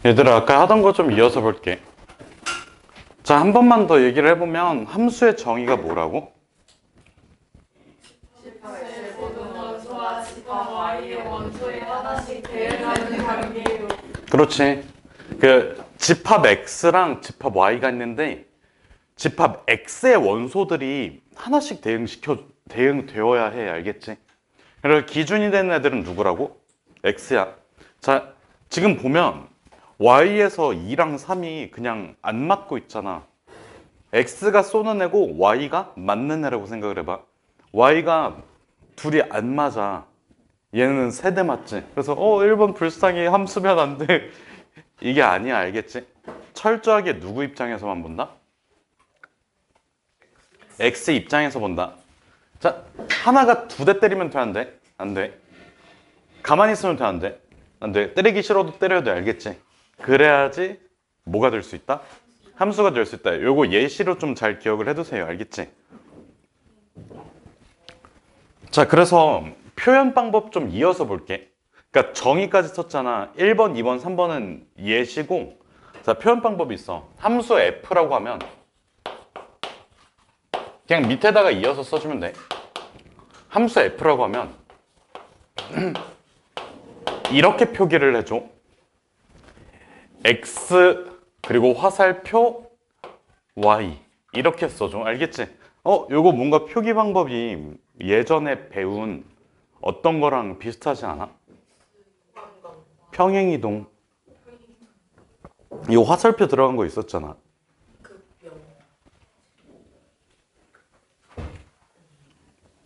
얘들아, 아까 하던 거 좀 이어서 볼게. 자, 한 번만 더 얘기를 해보면 함수의 정의가 뭐라고? 집합의 모든 원소와 집합 Y의 원소에 하나씩 대응하는 관계요. 그렇지. 그 집합 X랑 집합 Y가 있는데 집합 X의 원소들이 하나씩 대응되어야 해. 알겠지? 그래서 기준이 되는 애들은 누구라고? X야. 자, 지금 보면 Y에서 2랑 3이 그냥 안 맞고 있잖아. X가 쏘는 애고 Y가 맞는 애라고 생각을 해봐. Y가 둘이 안 맞아. 얘는 세대 맞지? 그래서 1번 불쌍해, 함수면 안 돼. 이게 아니야. 알겠지? 철저하게 누구 입장에서만 본다? X 입장에서 본다. 자, 하나가 2대 때리면 돼, 안 돼? 안 돼. 가만히 있으면 돼, 안 돼? 안 돼. 때리기 싫어도 때려야 돼. 알겠지? 그래야지 뭐가 될 수 있다? 함수가 될 수 있다. 요거 예시로 좀 잘 기억을 해두세요. 알겠지? 자, 그래서 표현 방법 좀 이어서 볼게. 그러니까 정의까지 썼잖아. 1번, 2번, 3번은 예시고, 자, 표현 방법이 있어. 함수 f라고 하면 그냥 밑에다가 이어서 써주면 돼. 함수 f라고 하면 이렇게 표기를 해줘. x 그리고 화살표 y 이렇게 써줘. 알겠지? 요거 뭔가 표기 방법이 예전에 배운 어떤 거랑 비슷하지 않아? 평행이동. 이 화살표 들어간 거 있었잖아.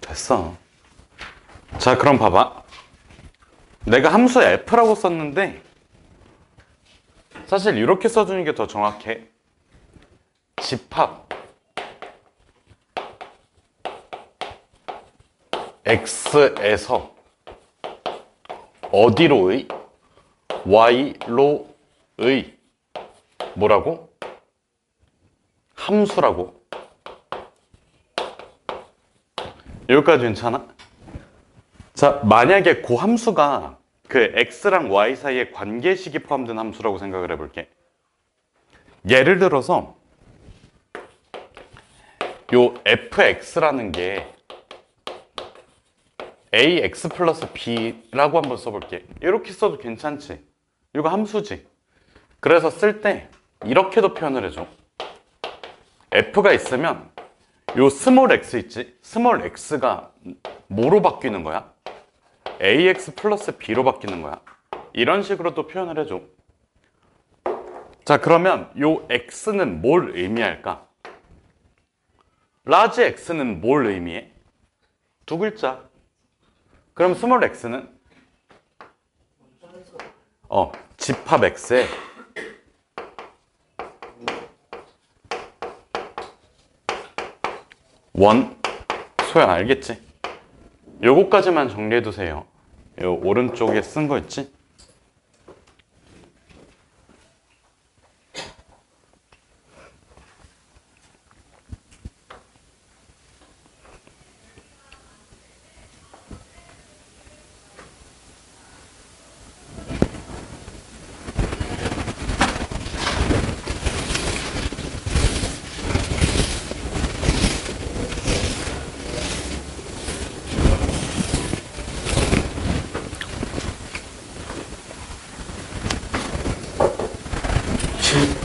됐어. 자, 그럼 봐봐. 내가 함수 f라고 썼는데 사실 이렇게 써주는 게 더 정확해. 집합 x에서 어디로의? y로의 뭐라고? 함수라고. 여기까지 괜찮아? 자, 만약에 그 함수가 그 x랑 y 사이에 관계식이 포함된 함수라고 생각을 해볼게. 예를 들어서 요 fx라는 게 ax 플러스 b라고 한번 써볼게. 이렇게 써도 괜찮지? 이거 함수지? 그래서 쓸 때 이렇게도 표현을 해줘. f가 있으면 요 스몰 x 있지? 스몰 x가 뭐로 바뀌는 거야? ax 플러스 b로 바뀌는 거야. 이런 식으로 또 표현을 해줘. 자, 그러면 요 x는 뭘 의미할까? 라지 x는 뭘 의미해? 2글자. 그럼 스몰 x는? 집합 x에 원 소야. 알겠지? 요거까지만 정리해 두세요. 요 오른쪽에 쓴 거 있지?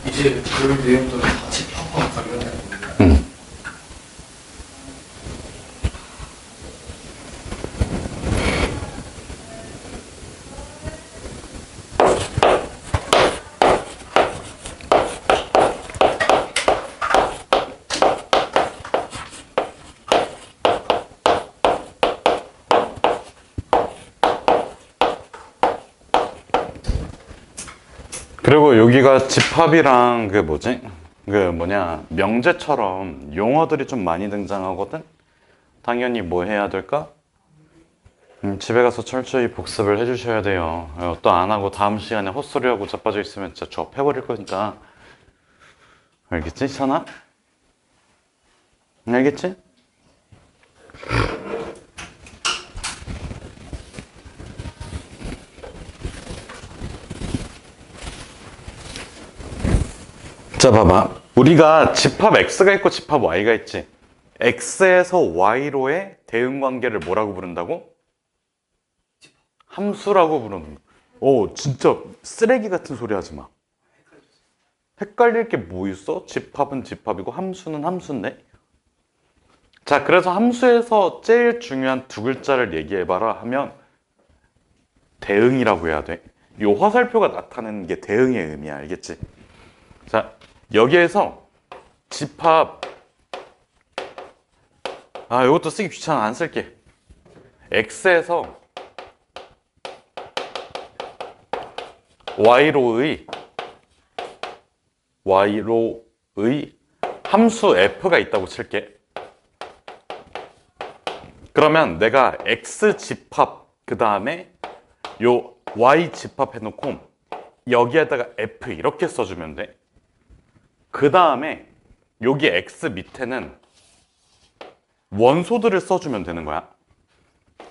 이제 그 내용들을 같이 팍팍 가면 그리고 여기가 집합이랑 그 뭐지? 그 뭐냐, 명제처럼 용어들이 좀 많이 등장하거든? 당연히 뭐 해야 될까? 집에 가서 철저히 복습을 해주셔야 돼요. 또 안 하고 다음 시간에 헛소리하고 자빠져 있으면 진짜 좁혀버릴 거니까. 알겠지, 선아? 알겠지? 자, 봐봐. 우리가 집합 x가 있고 집합 y가 있지. x에서 y로의 대응관계를 뭐라고 부른다고? 함수라고 부르는 거. 오, 진짜 쓰레기 같은 소리 하지 마. 헷갈릴 게 뭐 있어? 집합은 집합이고 함수는 함수인데. 자, 그래서 함수에서 제일 중요한 두 글자를 얘기해봐라 하면 대응이라고 해야 돼. 이 화살표가 나타내는 게 대응의 의미야. 알겠지? 자, 여기에서 집합, 이것도 쓰기 귀찮아. 안 쓸게. x에서 y로의 함수 f가 있다고 칠게. 그러면 내가 x 집합 그 다음에 요 y 집합 해놓고 여기에다가 f 이렇게 써주면 돼. 그 다음에 여기 x 밑에는 원소들을 써주면 되는 거야.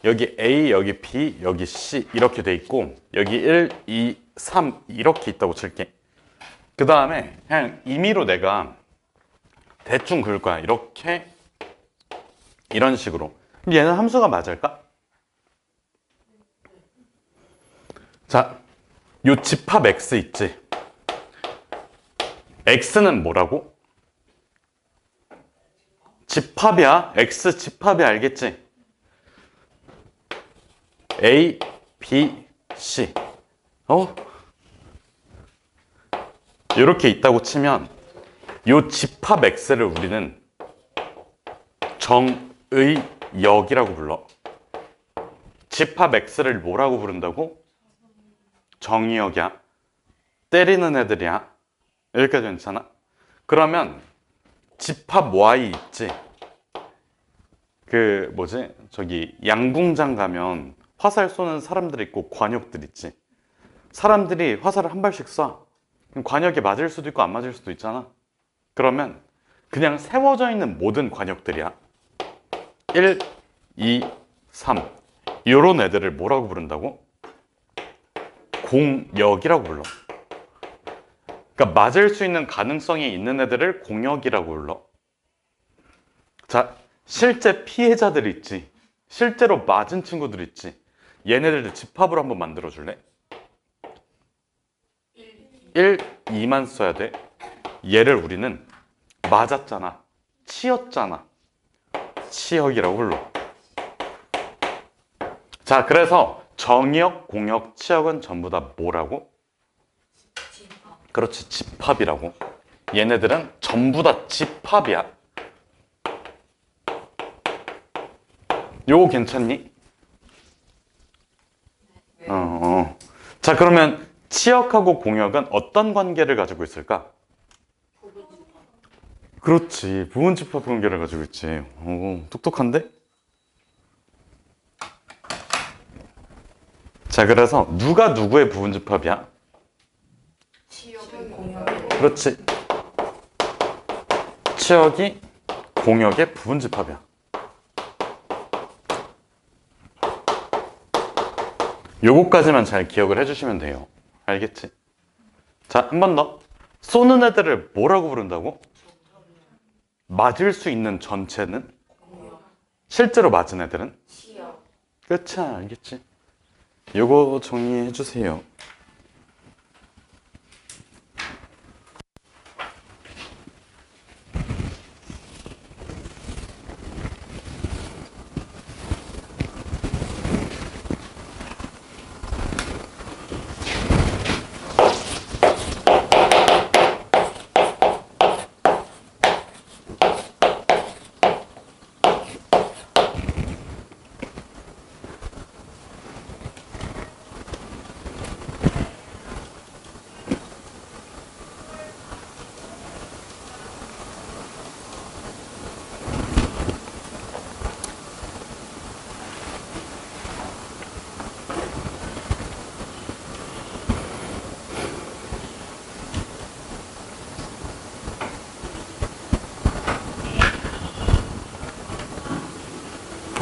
여기 a, 여기 b, 여기 c 이렇게 돼 있고 여기 1, 2, 3 이렇게 있다고 칠게. 그 다음에 그냥 임의로 내가 대충 그을 거야. 이렇게 이런 식으로. 그럼 얘는 함수가 맞을까? 자, 요 집합 x 있지? x는 뭐라고? 집합이야. x 집합이 알겠지? a, b, c 이렇게 있다고 치면 요 집합 x를 우리는 정의역이라고 불러. 집합 x를 뭐라고 부른다고? 정의역이야. 때리는 애들이야. 여기까지 괜찮아? 그러면 집합 y 있지? 그 뭐지? 저기 양궁장 가면 화살 쏘는 사람들 있고 관역들 있지? 사람들이 화살을 한 발씩 쏴. 그럼 관역에 맞을 수도 있고 안 맞을 수도 있잖아. 그러면 그냥 세워져 있는 모든 관역들이야. 1, 2, 3 이런 애들을 뭐라고 부른다고? 공역이라고 불러. 그러니까 맞을 수 있는 가능성이 있는 애들을 공역이라고 불러. 자, 실제 피해자들 있지? 실제로 맞은 친구들 있지? 얘네들도 집합으로 한번 만들어 줄래? 1, 2만 써야 돼. 얘를 우리는 맞았잖아, 치였잖아, 치역이라고 불러. 자, 그래서 정역, 공역, 치역은 전부 다 뭐라고? 그렇지, 집합이라고. 얘네들은 전부 다 집합이야. 요거 괜찮니? 자, 그러면 치역하고 공역은 어떤 관계를 가지고 있을까? 그렇지, 부분집합 관계를 가지고 있지. 오, 똑똑한데? 자, 그래서 누가 누구의 부분집합이야? 그렇지, 치역이 공역의 부분집합이야. 요거까지만 잘 기억을 해주시면 돼요. 알겠지? 자, 한 번 더. 쏘는 애들을 뭐라고 부른다고? 맞을 수 있는 전체는? 실제로 맞은 애들은? 그렇지, 알겠지? 요거 정리해 주세요.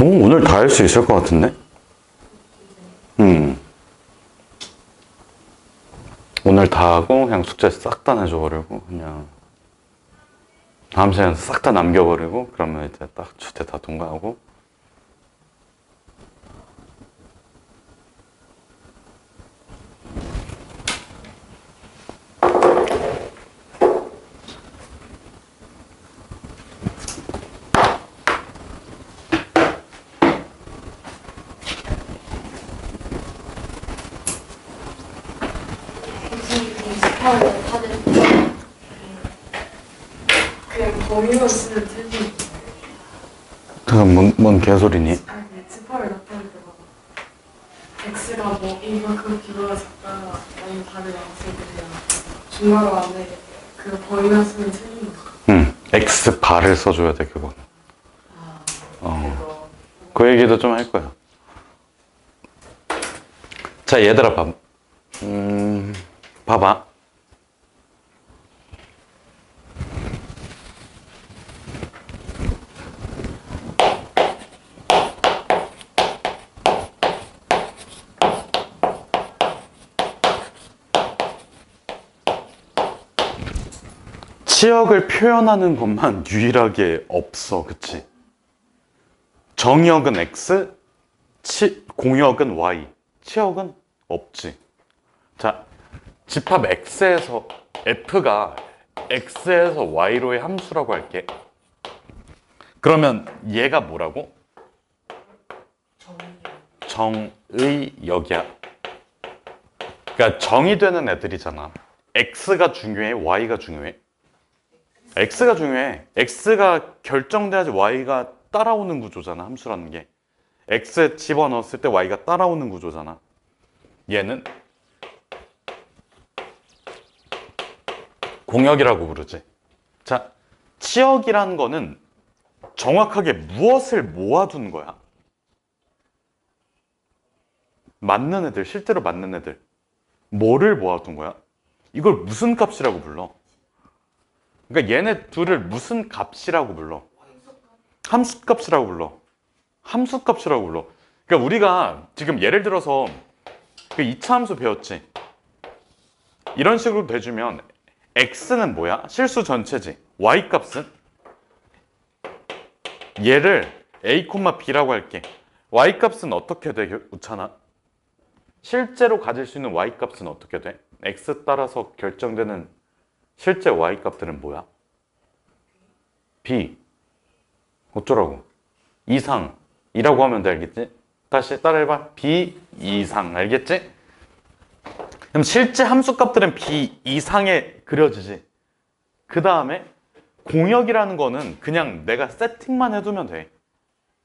오, 오늘 다 할 수 있을 것 같은데? 오늘 다 하고 그냥 숙제 싹 다 내줘버리고 그냥 다음 시간에 싹 다 남겨버리고 그러면 이제 딱 주제 다 통과하고. 집합을 다들 그냥 범위만 쓰면 틀린 그건 뭔 개소리니? 집합을 나타낼 때마다 x가 뭐 이만큼 비교가 작다 아니면 다른 양식이 그냥 중괄호 안에 그 범위만 쓰면 틀린 거. 응, X 바를 써줘야 돼, 그건. 그거 그 얘기도 좀 할 거야. 자, 얘들아, 봐봐. 치역을 표현하는 것만 유일하게 없어, 그치? 정역은 X, 공역은 Y, 치역은 없지. 자, 집합 X에서 F가 X에서 Y로의 함수라고 할게. 그러면 얘가 뭐라고? 정의역이야. 그러니까 정이 되는 애들이잖아. X가 중요해, Y가 중요해? X가 중요해. X가 결정돼야지 Y가 따라오는 구조잖아, 함수라는 게. X에 집어넣었을 때 Y가 따라오는 구조잖아. 얘는 공역이라고 부르지. 자, 치역이라는 거는 정확하게 무엇을 모아둔 거야? 맞는 애들, 실제로 맞는 애들. 뭐를 모아둔 거야? 이걸 무슨 값이라고 불러? 그러니까 얘네 둘을 무슨 값이라고 불러? 함수값이라고 불러. 함수값이라고 불러. 그러니까 우리가 지금 예를 들어서 그 2차 함수 배웠지? 이런 식으로 대주면 x는 뭐야? 실수 전체지. y 값은? 얘를 a, b라고 할게. y 값은 어떻게 돼, 우찬아? 실제로 가질 수 있는 y 값은 어떻게 돼? x 따라서 결정되는 실제 y 값들은 뭐야? b. 어쩌라고? 이상이라고 하면 돼, 알겠지? 다시 따라해봐. b 이상, 알겠지? 그럼 실제 함수 값들은 b 이상에 그려지지. 그 다음에 공역이라는 거는 그냥 내가 세팅만 해두면 돼.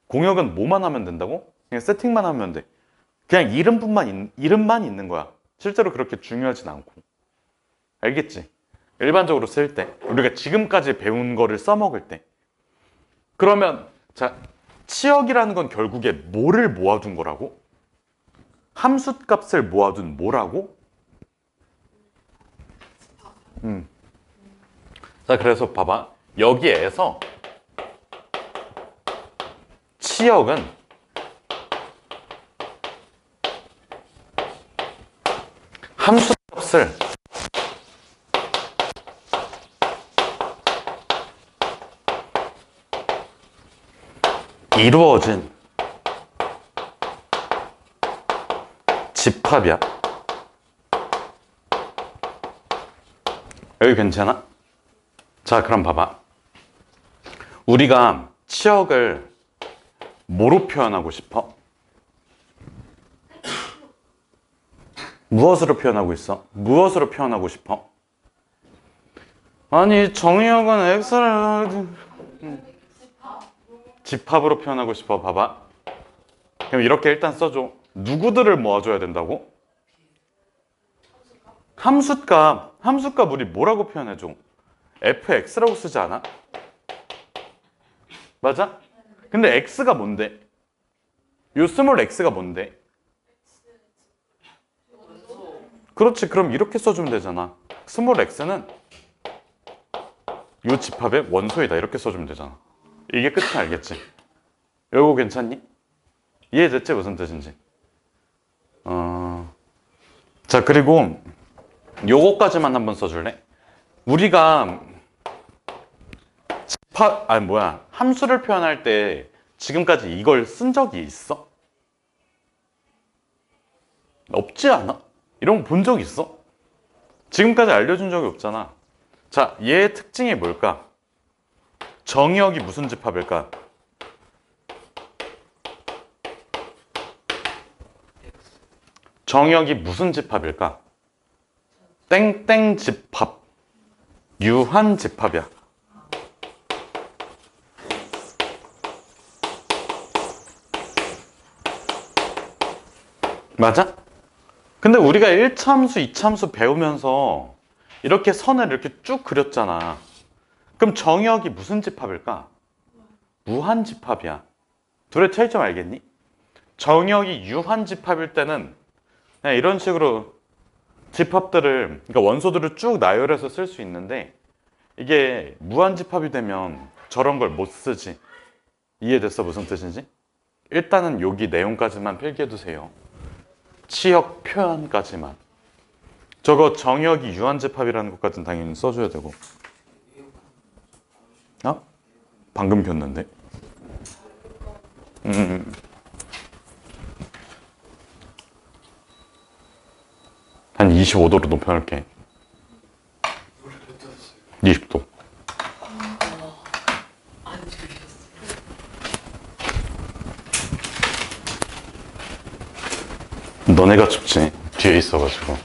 공역은 뭐만 하면 된다고? 그냥 세팅만 하면 돼. 그냥 이름만 있는 거야. 실제로 그렇게 중요하진 않고. 알겠지? 일반적으로 쓸 때, 우리가 지금까지 배운 거를 써먹을 때. 그러면 자, 치역이라는 건 결국에 뭐를 모아둔 거라고? 함수 값을 모아둔 뭐라고? 자, 그래서 봐봐. 여기에서 치역은 함수 값을 이루어진 집합이야. 여기 괜찮아? 자, 그럼 봐봐. 우리가 치역을 뭐로 표현하고 싶어? 무엇으로 표현하고 있어? 무엇으로 표현하고 싶어? 아니, 정의역은 x를 집합으로 표현하고 싶어. 봐봐. 그럼 이렇게 일단 써줘. 누구들을 모아줘야 된다고? 함수값 우리 뭐라고 표현해줘? fx라고 쓰지 않아? 맞아? 근데 x가 뭔데? 요 스몰 x가 뭔데? 그렇지. 그럼 이렇게 써주면 되잖아. 스몰 x는 요 집합의 원소이다. 이렇게 써주면 되잖아. 이게 끝이 알겠지? 요거 괜찮니? 이해됐지? 무슨 뜻인지? 자, 그리고 요거까지만 한번 써줄래? 우리가 함수를 표현할 때 지금까지 이걸 쓴 적이 있어? 없지 않아? 이런 거 본 적 있어? 지금까지 알려준 적이 없잖아. 자, 얘의 특징이 뭘까? 정의역이 무슨 집합일까? 정의역이 무슨 집합일까? 땡땡 집합, 유한 집합이야. 맞아? 근데 우리가 1차함수, 2차함수 배우면서 이렇게 선을 이렇게 쭉 그렸잖아. 그럼 정의역이 무슨 집합일까? 무한 집합이야. 둘의 차이점 알겠니? 정의역이 유한 집합일 때는 그냥 이런 식으로 집합들을, 그러니까 원소들을 쭉 나열해서 쓸 수 있는데, 이게 무한 집합이 되면 저런 걸 못 쓰지. 이해됐어? 무슨 뜻인지? 일단은 여기 내용까지만 필기해 두세요. 치역 표현까지만. 저거 정의역이 유한 집합이라는 것까지는 당연히 써줘야 되고. 어? 방금 켰는데. 한 25도로 높여놓을게. 20도. 너네가 춥지. 뒤에 있어가지고.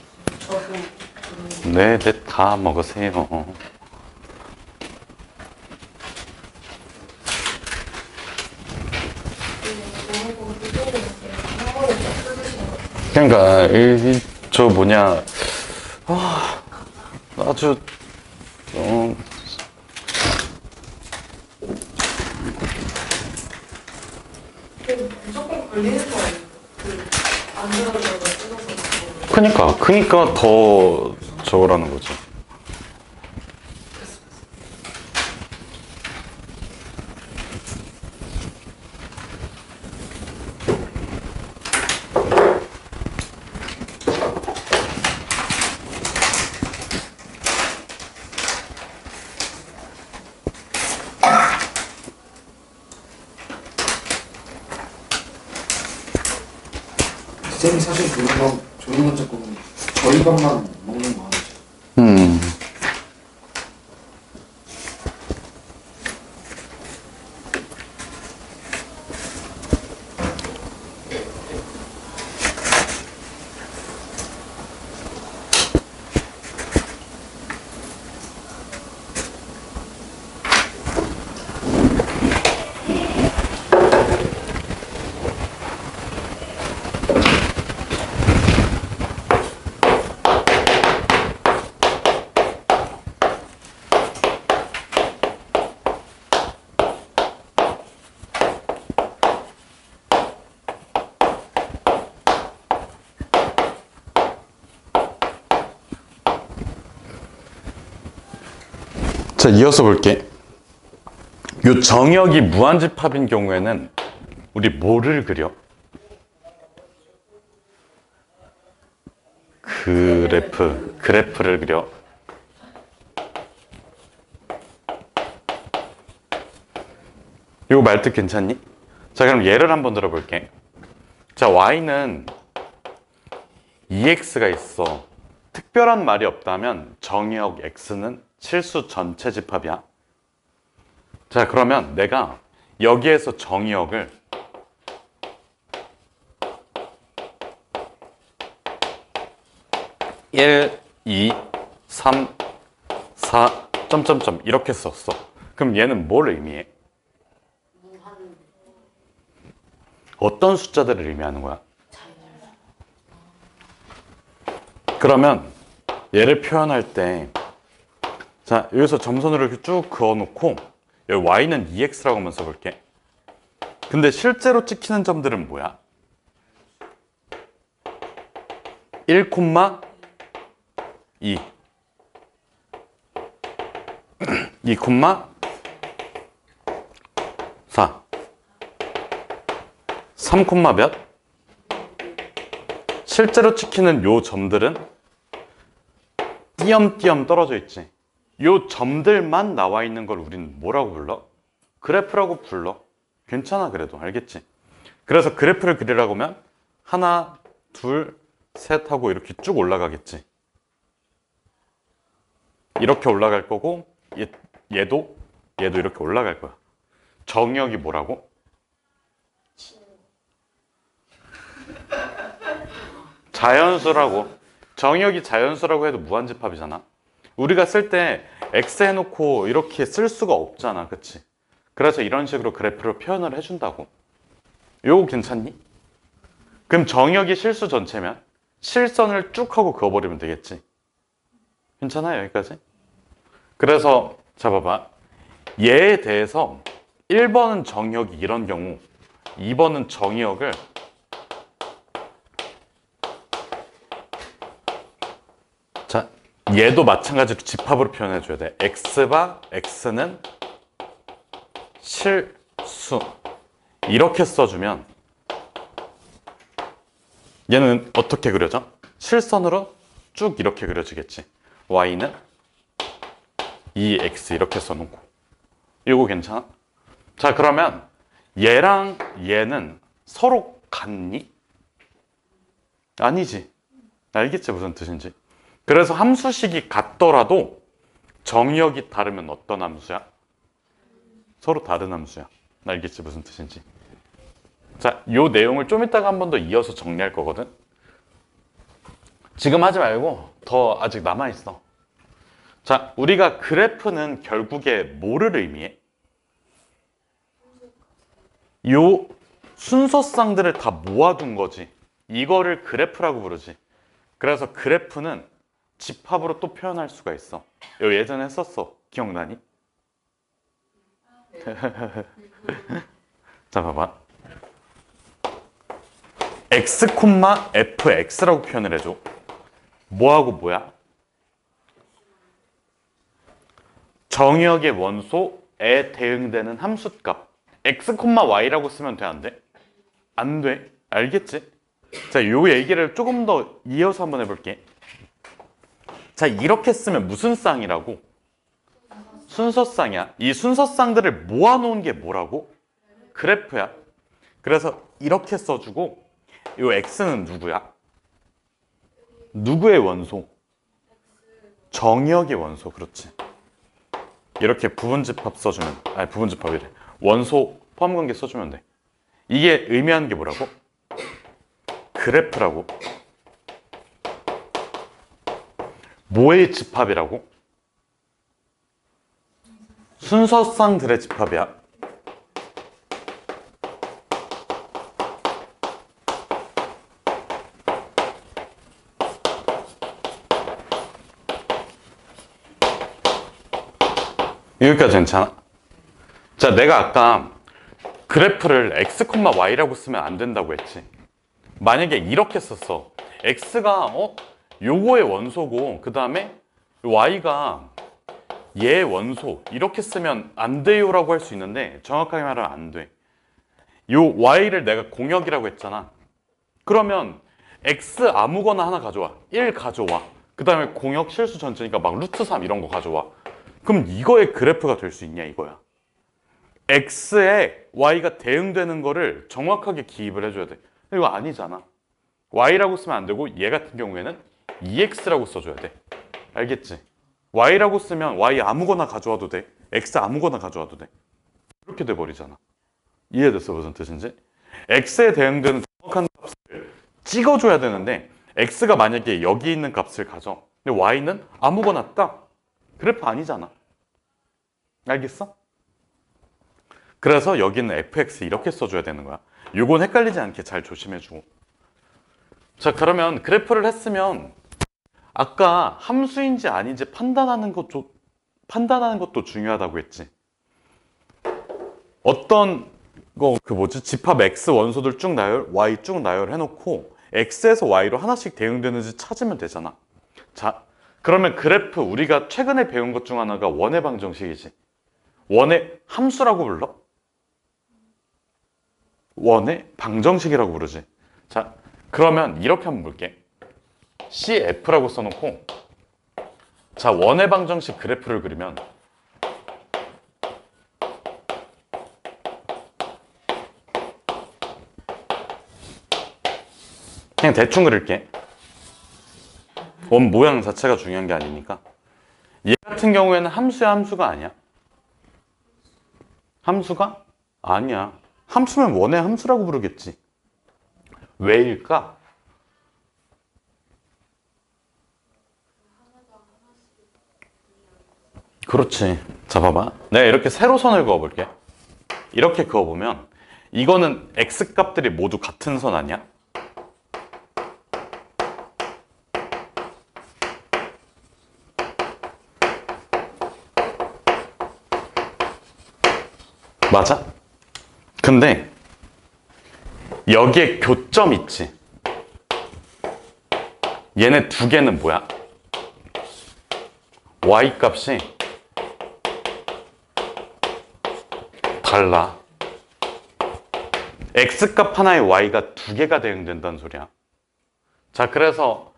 네, 다 먹으세요. 그러니까 저 뭐냐, 아주 무조건 걸리는 거 아니에요? 안 들어가고 뜯어서 그니까 더 저거라는 거지. 쌤이 사실 조리만 잡고 저희 밥만 먹는 거 아니죠? 자, 이어서 볼게. 요 정역이 무한집합인 경우에는 우리 뭐를 그려? 그래프를 그려. 이거 말뜻 괜찮니? 자, 그럼 예를 한번 들어볼게. 자, y는 2x가 있어. 특별한 말이 없다면 정의역 x는 실수 전체 집합이야. 자, 그러면 내가 여기에서 정의역을 (1, 2, 3, 4) 점점점 이렇게 썼어. 그럼 얘는 뭘 의미해? 어떤 숫자들을 의미하는 거야? 그러면 얘를 표현할 때, 자, 여기서 점선으로 이렇게 쭉 그어놓고 여기 y는 2x라고 한번 써볼게. 근데 실제로 찍히는 점들은 뭐야? 1, 2 2, 4 3, 몇? 실제로 찍히는 요 점들은 띄엄띄엄 떨어져 있지. 요 점들만 나와 있는 걸 우리는 뭐라고 불러? 그래프라고 불러. 괜찮아, 그래도. 알겠지? 그래서 그래프를 그리라고 하면 하나, 둘, 셋 하고 이렇게 쭉 올라가겠지. 이렇게 올라갈 거고 얘도 이렇게 올라갈 거야. 정의역이 뭐라고? 자연수라고. 정의역이 자연수라고 해도 무한집합이잖아. 우리가 쓸 때 x 해놓고 이렇게 쓸 수가 없잖아. 그치? 그래서 이런 식으로 그래프를 표현을 해준다고. 요거 괜찮니? 그럼 정의역이 실수 전체면 실선을 쭉 하고 그어버리면 되겠지. 괜찮아요, 여기까지? 그래서 자 봐봐. 얘에 대해서 1번은 정의역이 이런 경우, 2번은 정의역을 자, 얘도 마찬가지로 집합으로 표현해줘야 돼. x바 x는 실수 이렇게 써주면 얘는 어떻게 그려져? 실선으로 쭉 이렇게 그려지겠지. y는 2x 이렇게 써놓고. 이거 괜찮아? 자, 그러면 얘랑 얘는 서로 같니? 아니지. 알겠지 무슨 뜻인지. 그래서 함수식이 같더라도 정의역이 다르면 어떤 함수야? 서로 다른 함수야. 알겠지 무슨 뜻인지. 자, 요 내용을 좀 이따가 한 번 더 이어서 정리할 거거든. 지금 하지 말고 더 아직 남아있어. 자, 우리가 그래프는 결국에 뭐를 의미해? 요 순서쌍들을 다 모아둔 거지. 이거를 그래프라고 부르지. 그래서 그래프는 집합으로 또 표현할 수가 있어. 요 예전에 했었어. 기억나니? 자, 봐봐. x, fx라고 표현을 해줘. 뭐하고 뭐야? 정의역의 원소에 대응되는 함수값. x, y라고 쓰면 돼, 안 돼? 안 돼. 알겠지? 자, 요 얘기를 조금 더 이어서 한번 해볼게. 자, 이렇게 쓰면 무슨 쌍이라고? 순서쌍이야. 이 순서쌍들을 모아놓은 게 뭐라고? 그래프야. 그래서 이렇게 써주고 요 x는 누구야? 누구의 원소? 정의역의 원소. 그렇지. 이렇게 부분집합 써주면, 아니 부분집합이래. 원소 포함관계 써주면 돼. 이게 의미하는 게 뭐라고? 그래프라고. 뭐의 집합이라고? 순서쌍들의 집합이야. 여기까지 괜찮아? 자, 내가 아까 그래프를 x, y라고 쓰면 안 된다고 했지. 만약에 이렇게 썼어. x가 요거의 원소고 그 다음에 y가 얘의 원소 이렇게 쓰면 안 돼요라고 할 수 있는데 정확하게 말하면 안 돼. 요 y를 내가 공역이라고 했잖아. 그러면 x 아무거나 하나 가져와. 1 가져와. 그 다음에 공역 실수 전체니까 막 루트 3 이런 거 가져와. 그럼 이거의 그래프가 될 수 있냐 이거야. x에 y가 대응되는 거를 정확하게 기입을 해줘야 돼. 이거 아니잖아. y라고 쓰면 안 되고 얘 같은 경우에는 2x라고 써줘야 돼. 알겠지? y라고 쓰면 y 아무거나 가져와도 돼. x 아무거나 가져와도 돼. 이렇게 돼버리잖아. 이해됐어 무슨 뜻인지? x에 대응되는 정확한 값을 찍어줘야 되는데 x가 만약에 여기 있는 값을 가져. 근데 y는 아무거나 따. 그래프 아니잖아. 알겠어? 그래서 여기는 fx 이렇게 써줘야 되는 거야. 요건 헷갈리지 않게 잘 조심해주고. 자, 그러면 그래프를 했으면 아까 함수인지 아닌지 판단하는 것도 중요하다고 했지. 어떤 거 집합 x 원소들 쭉 나열, y 쭉 나열 해놓고 x에서 y로 하나씩 대응되는지 찾으면 되잖아. 자, 그러면 그래프 우리가 최근에 배운 것 중 하나가 원의 방정식이지. 원의 함수라고 불러? 원의 방정식이라고 부르지. 자, 그러면 이렇게 한번 볼게. CF라고 써놓고 자, 원의 방정식 그래프를 그리면 그냥 대충 그릴게. 원 모양 자체가 중요한 게 아니니까. 얘 같은 경우에는 함수야, 함수가 아니야? 함수가? 아니야. 함수면 원의 함수라고 부르겠지. 왜일까? 그렇지. 자, 봐봐. 내가 이렇게 세로선을 그어볼게. 이렇게 그어보면 이거는 x값들이 모두 같은 선 아니야? 맞아? 근데 여기에 교점 있지? 얘네 두 개는 뭐야? y값이 달라. x값 하나에 y가 두 개가 대응된다는 소리야. 자, 그래서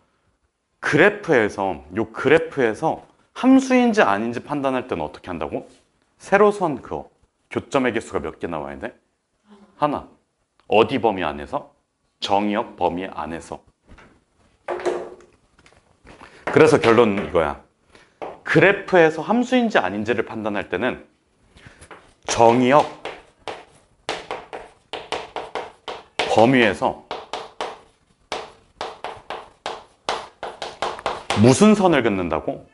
요 그래프에서 함수인지 아닌지 판단할 때는 어떻게 한다고? 세로선 그어. 교점의 개수가 몇 개 나와야 돼? 하나. 어디 범위 안에서? 정의역 범위 안에서. 그래서 결론은 이거야. 그래프에서 함수인지 아닌지를 판단할 때는 정의역 범위에서 무슨 선을 긋는다고?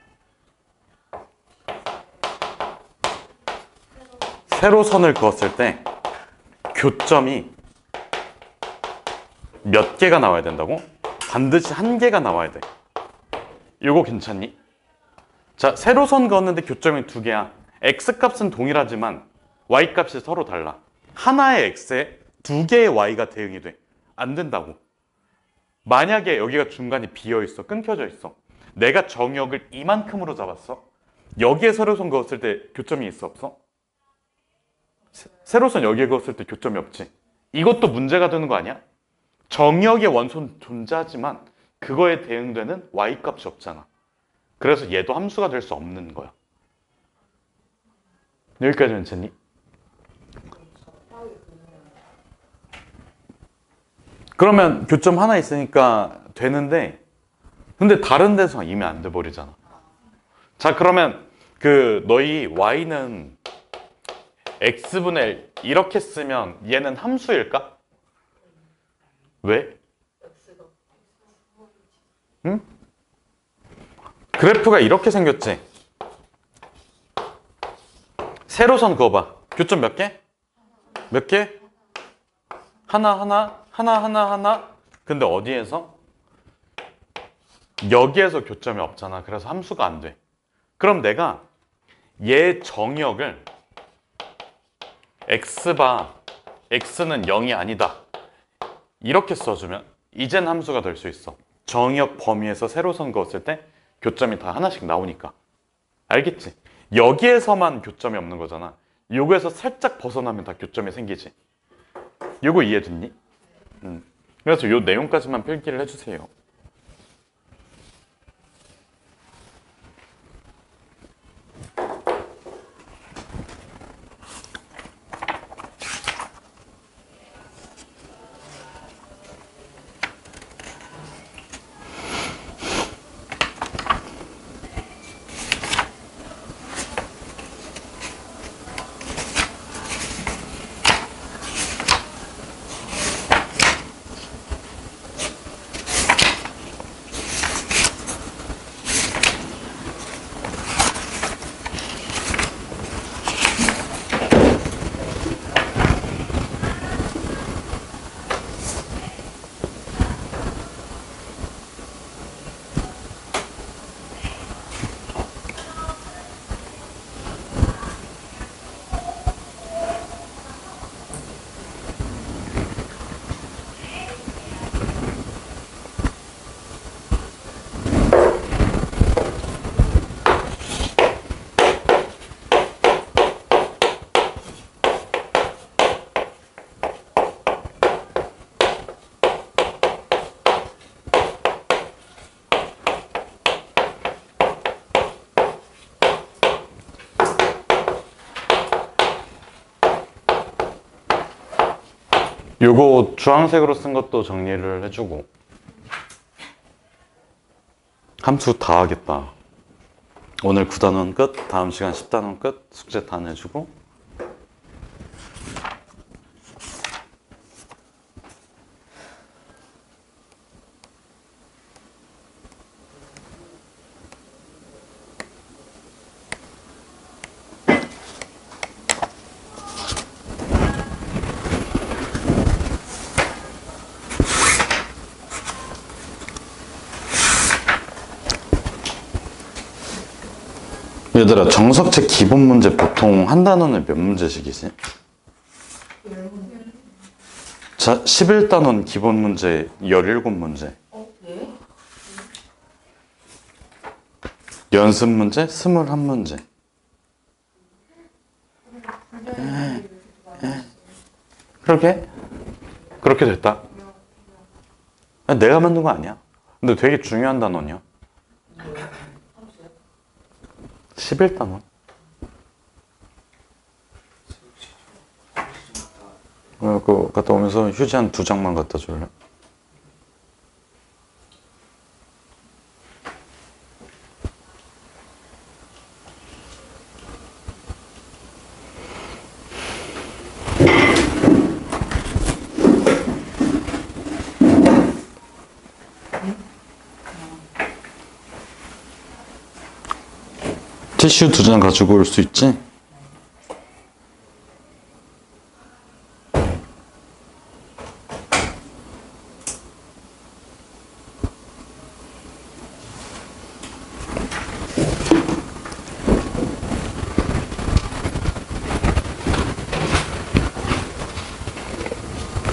세로선을 그었을 때 교점이 몇 개가 나와야 된다고? 반드시 한 개가 나와야 돼. 이거 괜찮니? 자, 세로선 그었는데 교점이 두 개야. x값은 동일하지만 y값이 서로 달라. 하나의 x에 두 개의 y가 대응이 돼. 안 된다고. 만약에 여기가 중간에 비어있어. 끊겨져 있어. 내가 정역을 이만큼으로 잡았어. 여기에 세로선 그었을 때 교점이 있어, 없어? 세로선 여기에 그었을 때 교점이 없지. 이것도 문제가 되는 거 아니야? 정역의 원소는 존재하지만 그거에 대응되는 y값이 없잖아. 그래서 얘도 함수가 될 수 없는 거야. 여기까지 괜찮니? 그러면 교점 하나 있으니까 되는데, 근데 다른 데서 이미 안 돼 버리잖아. 자, 그러면 너희 y는 x분의 L 이렇게 쓰면 얘는 함수일까? 왜? 응? 그래프가 이렇게 생겼지? 세로선 그어봐. 교점 몇 개? 몇 개? 하나, 하나, 하나, 하나, 하나. 근데 어디에서? 여기에서 교점이 없잖아. 그래서 함수가 안 돼. 그럼 내가 얘 정역을 x바 x는 0이 아니다. 이렇게 써주면 이젠 함수가 될 수 있어. 정역 범위에서 세로선 그었을 때 교점이 다 하나씩 나오니까. 알겠지? 여기에서만 교점이 없는 거잖아. 요거에서 살짝 벗어나면 다 교점이 생기지. 요거 이해됐니? 그래서 요 내용까지만 필기를 해주세요. 요거 주황색으로 쓴 것도 정리를 해주고. 함수 다 하겠다. 오늘 9단원 끝, 다음 시간 10단원 끝, 숙제 다 내주고. 얘들아, 정석책 기본 문제 보통 한 단원에 몇 문제씩이지? 자, 11단원 기본 문제 17문제. 네? 연습 문제 21문제. 그렇게 됐다. 내가 만든 거 아니야. 근데 되게 중요한 단원이야. 11단원. 그거 갔다 오면서 휴지 한 2장만 갖다 줄래? 티슈 2장 가지고 올 수 있지?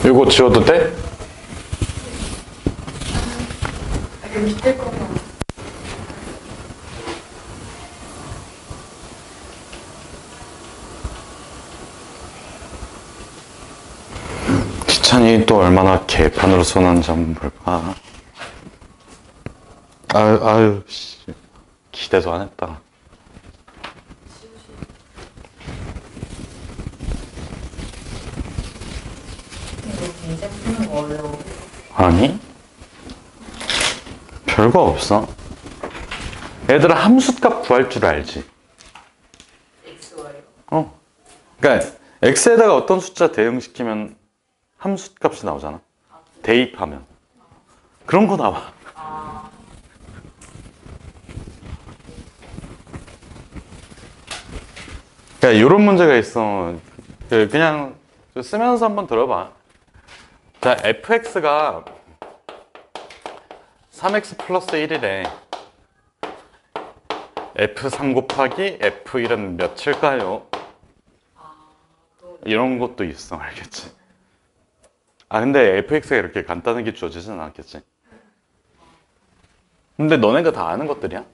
이거 지워도 돼? 그 밑에 거만. 기찬이 또 얼마나 개판으로 손하는지 한번 볼까? 아유, 씨. 기대도 안 했다. 이제 푸는 거 어려워. 아니? 별거 없어. 얘들아, 함수값 구할 줄 알지? XY요. 그러니까 x에다가 어떤 숫자 대응시키면 함수값이 나오잖아. 대입하면. 그런 거 나와. 그러니까 이런 문제가 있어. 그냥 쓰면서 한번 들어봐. 자, fx가 3x 플러스 1이래. f3 곱하기 f1은 몇일까요? 이런 것도 있어. 알겠지? 근데 fx가 이렇게 간단하게 주어지진 않겠지? 근데 너네가 다 아는 것들이야.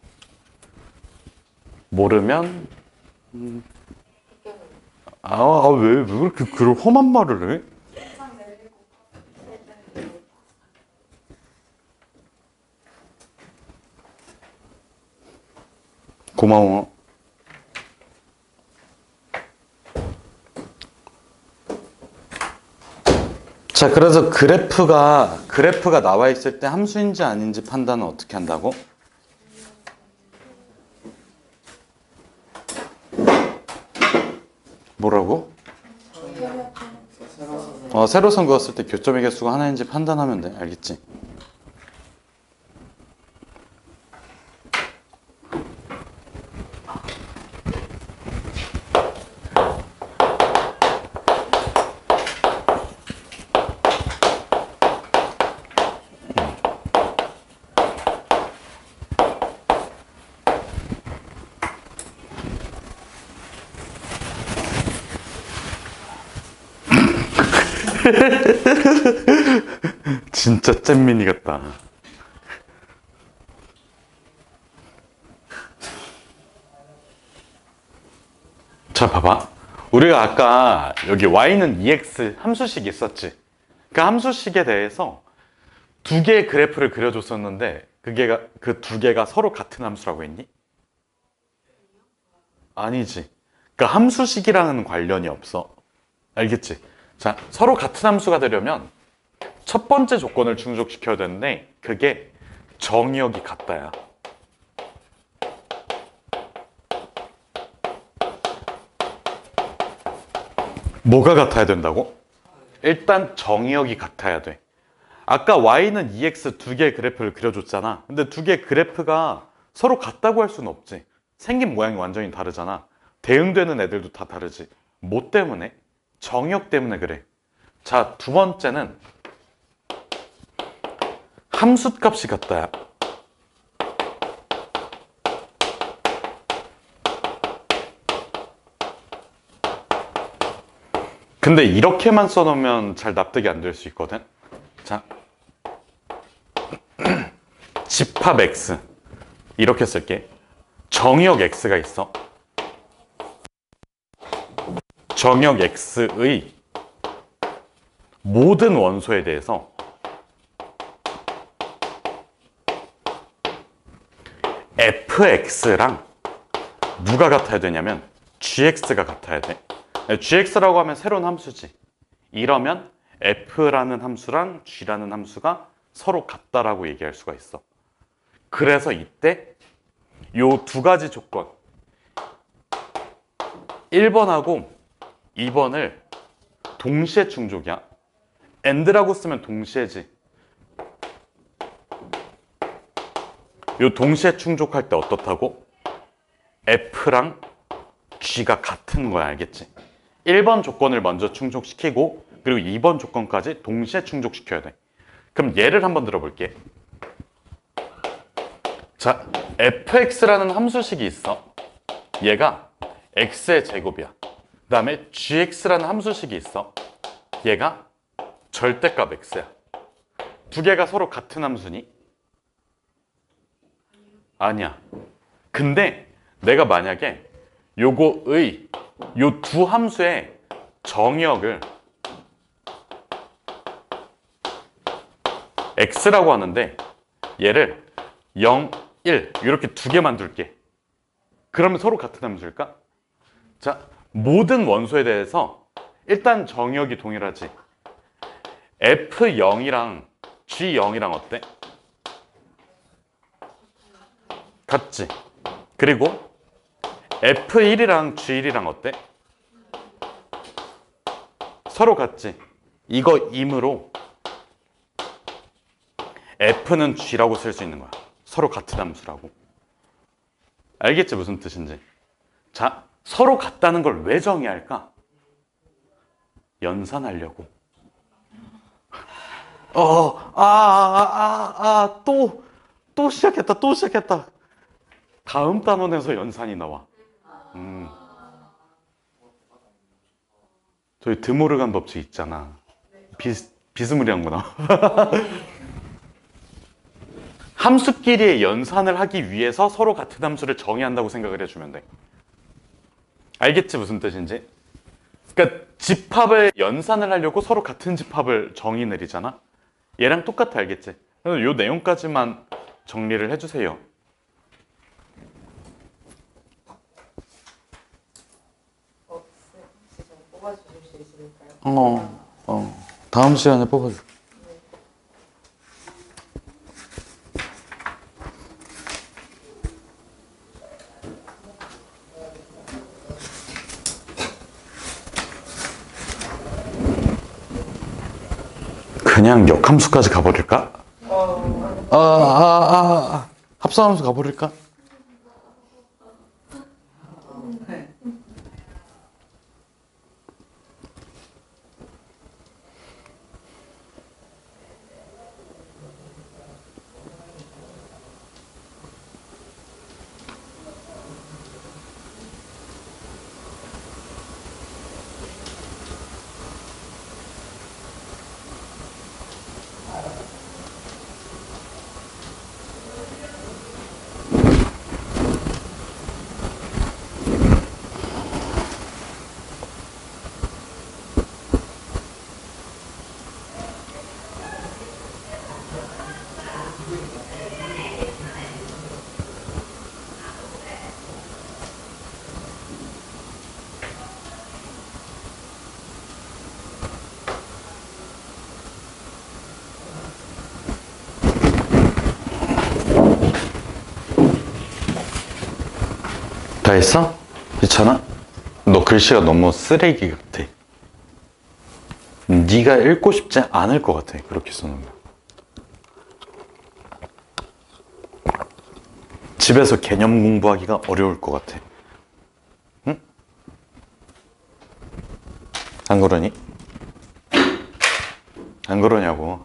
모르면 왜 그렇게 그런 험한 말을 해? 고마워. 자, 그래서 그래프가 나와 있을 때 함수인지 아닌지 판단은 어떻게 한다고? 뭐라고? 세로선 그었을 때 교점의 개수가 하나인지 판단하면 돼. 알겠지? 진짜 잼민이 같다. 자, 봐봐. 우리가 아까 여기 y는 2x 함수식 있었지. 그 함수식에 대해서 두 개의 그래프를 그려줬었는데 그 두 개가 서로 같은 함수라고 했니? 아니지. 그 함수식이랑은 관련이 없어. 알겠지? 자, 서로 같은 함수가 되려면 첫 번째 조건을 충족시켜야 되는데 그게 정의역이 같다야. 뭐가 같아야 된다고? 일단 정의역이 같아야 돼. 아까 y는 2x 두 개의 그래프를 그려줬잖아. 근데 두 개의 그래프가 서로 같다고 할 수는 없지. 생긴 모양이 완전히 다르잖아. 대응되는 애들도 다 다르지. 뭐 때문에? 정의역 때문에 그래. 자, 두 번째는 함수값이 같다야. 근데 이렇게만 써놓으면 잘 납득이 안 될 수 있거든. 자, 집합 x 이렇게 쓸게. 정의역 x가 있어. 정의역 x의 모든 원소에 대해서 fx랑 누가 같아야 되냐면 gx가 같아야 돼. gx라고 하면 새로운 함수지. 이러면 f라는 함수랑 g라는 함수가 서로 같다라고 얘기할 수가 있어. 그래서 이때 요 두 가지 조건 1번하고 2번을 동시에 충족이야. and라고 쓰면 동시에지. 요 동시에 충족할 때 어떻다고? f랑 g가 같은 거야. 알겠지? 1번 조건을 먼저 충족시키고 그리고 2번 조건까지 동시에 충족시켜야 돼. 그럼 예를 한번 들어볼게. 자, fx라는 함수식이 있어. 얘가 x의 제곱이야. 그 다음에 gx라는 함수식이 있어. 얘가 절대값 x야. 두 개가 서로 같은 함수니? 아니야. 근데 내가 만약에 요거의 요 두 함수의 정의역을 x라고 하는데 얘를 0, 1 이렇게 두 개만 둘게. 그러면 서로 같은 함수일까? 자, 모든 원소에 대해서 일단 정의역이 동일하지. F0이랑 G0이랑 어때? 같지. 그리고 F1이랑 G1이랑 어때? 서로 같지. 이거 임으로 F는 G라고 쓸 수 있는 거야. 서로 같은 함수라고. 알겠지? 무슨 뜻인지. 자, 서로 같다는 걸 왜 정의할까? 연산하려고. 또 시작했다. 또 시작했다. 다음 단원에서 연산이 나와. 저희 드모르간 법칙 있잖아. 비스무리한 거 나와. 함수끼리의 연산을 하기 위해서 서로 같은 함수를 정의한다고 생각을 해주면 돼. 알겠지? 무슨 뜻인지? 그러니까 집합을 연산을 하려고 서로 같은 집합을 정의 내리잖아. 얘랑 똑같아. 알겠지? 그래서 요 내용까지만 정리를 해주세요. 지금 뽑아주실 수 있을까요? 다음 시간에 뽑아줄게. 그냥 역함수까지 가버릴까? 합성함수 가버릴까? 다 했어? 괜찮아? 너 글씨가 너무 쓰레기 같아. 네가 읽고 싶지 않을 것 같아. 그렇게 써놓으면. 집에서 개념 공부하기가 어려울 것 같아. 응? 안 그러니? 안 그러냐고.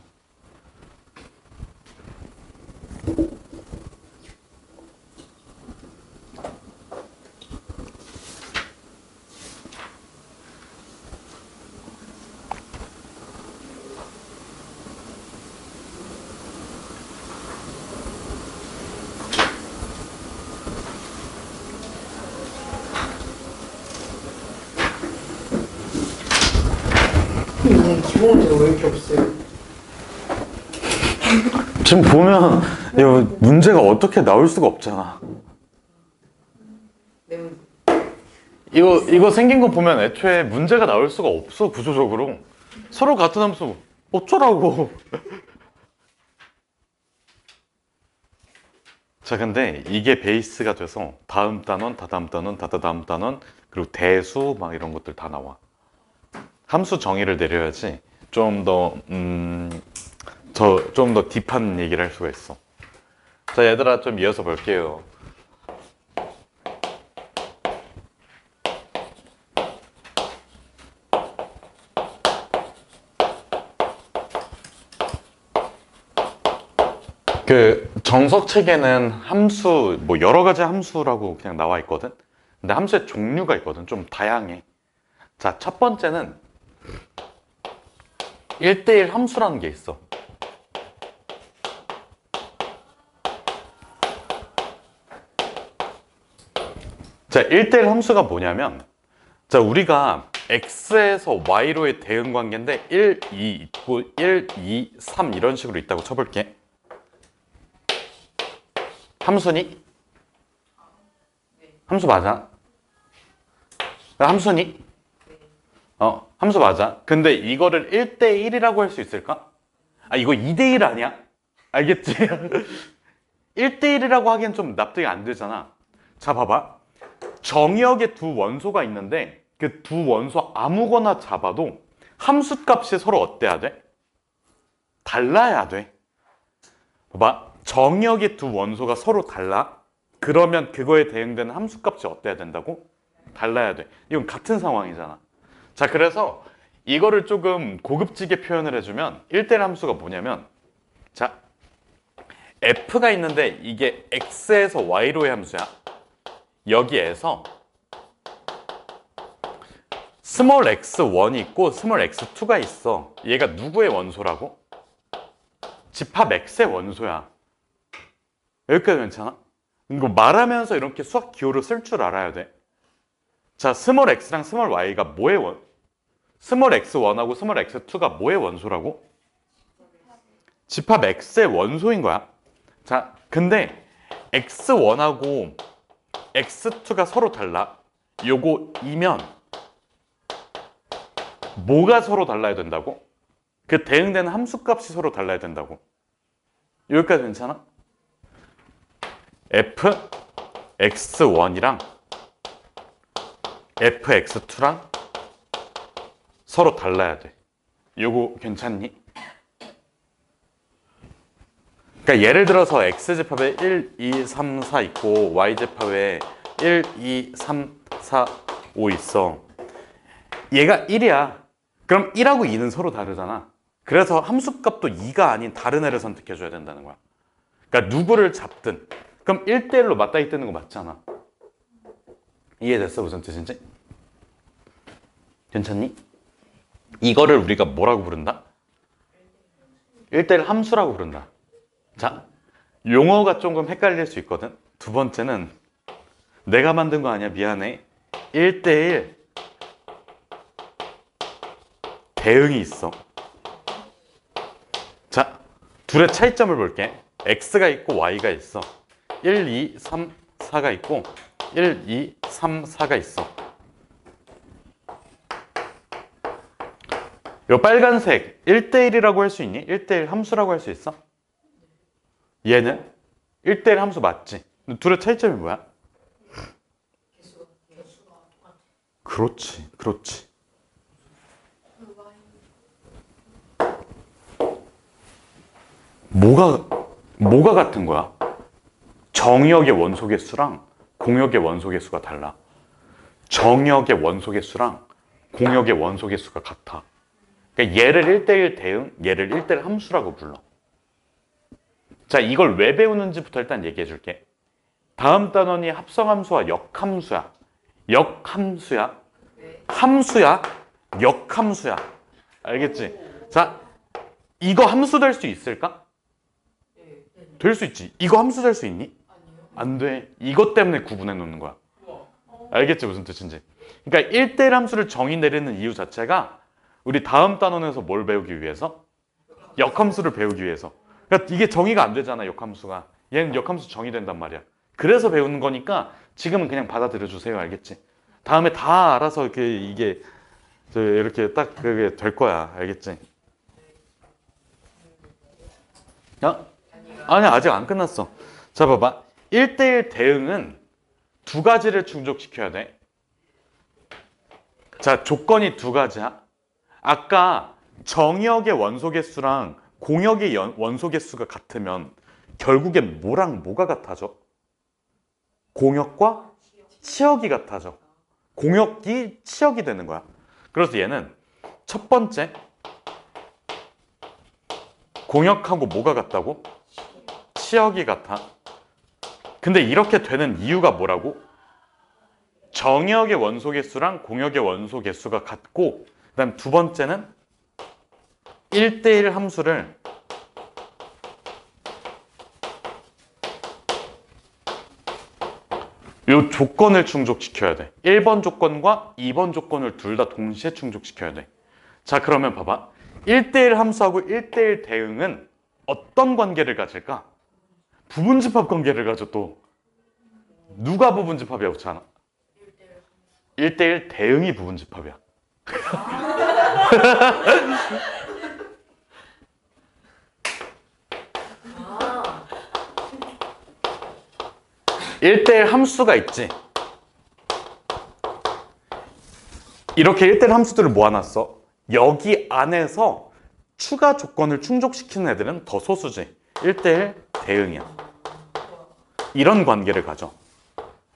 이게 기본 문제가 왜 이렇게 없어요? 지금 보면 야, 문제가 어떻게 나올 수가 없잖아. 네 문제. 이거 생긴 거 보면 애초에 문제가 나올 수가 없어. 구조적으로 서로 같은 함수 어쩌라고. 자, 근데 이게 베이스가 돼서 다음 단원, 다다음 단원, 다다다음 단원, 그리고 대수 막 이런 것들 다 나와. 함수 정의를 내려야지 좀 더 좀 더 딥한 얘기를 할 수가 있어. 자, 얘들아 좀 이어서 볼게요. 그 정석 책에는 함수 뭐 여러 가지 함수라고 그냥 나와 있거든. 근데 함수의 종류가 있거든. 좀 다양해. 자, 첫 번째는 1대1 함수라는 게 있어. 자, 1대1 함수가 뭐냐면, 자, 우리가 x에서 y로의 대응 관계인데 1, 2 있고 1, 2, 3 이런 식으로 있다고 쳐볼게. 함수니? 함수 맞아? 함수니? 함수 맞아. 근데 이거를 1대1이라고 할 수 있을까? 아, 이거 2대1 아니야? 알겠지? 1대1이라고 하기엔 좀 납득이 안 되잖아. 자, 봐봐. 정의역에 두 원소가 있는데 그 두 원소 아무거나 잡아도 함수 값이 서로 어때야 돼? 달라야 돼. 봐봐. 정의역의 두 원소가 서로 달라? 그러면 그거에 대응되는 함수 값이 어때야 된다고? 달라야 돼. 이건 같은 상황이잖아. 자, 그래서 이거를 조금 고급지게 표현을 해주면 1대1 함수가 뭐냐면, 자, f가 있는데 이게 x에서 y로의 함수야. 여기에서 스몰 x1이 있고 스몰 x2가 있어. 얘가 누구의 원소라고? 집합 x의 원소야. 여기까지 괜찮아? 이거 말하면서 이렇게 수학 기호를 쓸 줄 알아야 돼. 자, 스몰 x랑 스몰 y가 뭐의 원? 스몰 x1하고 스몰 x2가 뭐의 원소라고? 집합 x의 원소인 거야. 자, 근데 x1하고 x2가 서로 달라. 요거 이면 뭐가 서로 달라야 된다고? 그 대응되는 함수 값이 서로 달라야 된다고. 여기까지 괜찮아? fx1이랑 fx2랑 서로 달라야 돼. 요거 괜찮니? 그러니까 예를 들어서 x제곱에 1, 2, 3, 4 있고 y제곱에 1, 2, 3, 4, 5 있어. 얘가 1이야. 그럼 1하고 2는 서로 다르잖아. 그래서 함수값도 2가 아닌 다른 애를 선택해줘야 된다는 거야. 그러니까 누구를 잡든 그럼 1대1로 맞닿아 뜨는 거 맞잖아. 이해됐어? 무슨 뜻인지? 괜찮니? 이거를 우리가 뭐라고 부른다? 1대1 함수라고 부른다. 자, 용어가 조금 헷갈릴 수 있거든. 두 번째는 내가 만든 거 아니야. 미안해. 1대1 대응이 있어. 자, 둘의 차이점을 볼게. x가 있고 y가 있어. 1, 2, 3, 4가 있고 1, 2, 3, 4가 있어. 요 빨간색 1대1이라고 할 수 있니? 1대1 함수라고 할 수 있어? 얘는 1대1 함수 맞지? 둘의 차이점이 뭐야? 그렇지, 그렇지. 뭐가 같은 거야? 정역의 원소 개수랑 공역의 원소 개수가 달라. 정역의 원소 개수랑 공역의 원소 개수가 같아. 그러니까 얘를 1대1 대응, 얘를 1대1 함수라고 불러. 자, 이걸 왜 배우는지부터 일단 얘기해 줄게. 다음 단원이 합성함수와 역함수야. 역함수야. 함수야. 역함수야. 알겠지? 자, 이거 함수 될 수 있을까? 될 수 있지. 이거 함수 될 수 있니? 안 돼. 이것 때문에 구분해 놓는 거야. 알겠지? 무슨 뜻인지. 그러니까 1대1 함수를 정의 내리는 이유 자체가 우리 다음 단원에서 뭘 배우기 위해서? 역함수를 배우기 위해서. 그러니까 이게 정의가 안 되잖아, 역함수가. 얘는 역함수 정의된단 말이야. 그래서 배우는 거니까 지금은 그냥 받아들여 주세요. 알겠지? 다음에 다 알아서 이게 딱 그게 될 거야. 알겠지? 아니, 아직 안 끝났어. 자, 봐봐. 1대1 대응은 두 가지를 충족시켜야 돼. 자, 조건이 두 가지야. 아까 정역의 원소 개수랑 공역의 원소 개수가 같으면 결국엔 뭐랑 뭐가 같아져? 공역과 치역이 같아져. 공역이 치역이 되는 거야. 그래서 얘는 첫 번째 공역하고 뭐가 같다고? 치역이 같아. 근데 이렇게 되는 이유가 뭐라고? 정역의 원소 개수랑 공역의 원소 개수가 같고, 그 다음 두 번째는 1대1 함수를 이 조건을 충족시켜야 돼. 1번 조건과 2번 조건을 둘 다 동시에 충족시켜야 돼. 자, 그러면 봐봐. 1대1 함수하고 1대1 대응은 어떤 관계를 가질까? 부분집합 관계를 가져. 또 누가 부분집합이야, 그렇잖아. 1대1 대응이 부분집합이야. 1대1 함수가 있지. 이렇게 1대1 함수들을 모아놨어. 여기 안에서 추가 조건을 충족시키는 애들은 더 소수지. 1대1 대응이야. 이런 관계를 가져.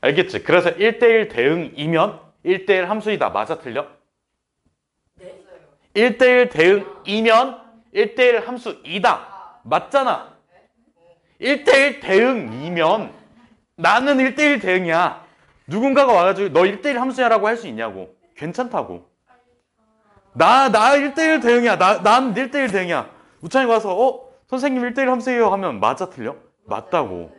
알겠지? 그래서 1대1 대응이면 1대1 함수이다. 맞아, 틀려? 네. 1대1 대응이면 1대1 함수이다. 맞잖아. 1대1 대응이면 나는 1대1 대응이야. 누군가가 와가지고 너 1대1 함수야라고 할 수 있냐고. 괜찮다고. 나 1대1 대응이야. 난 1대1 대응이야. 우찬이가 와서 선생님 1대1 함수예요 하면 맞아, 틀려? 맞다고.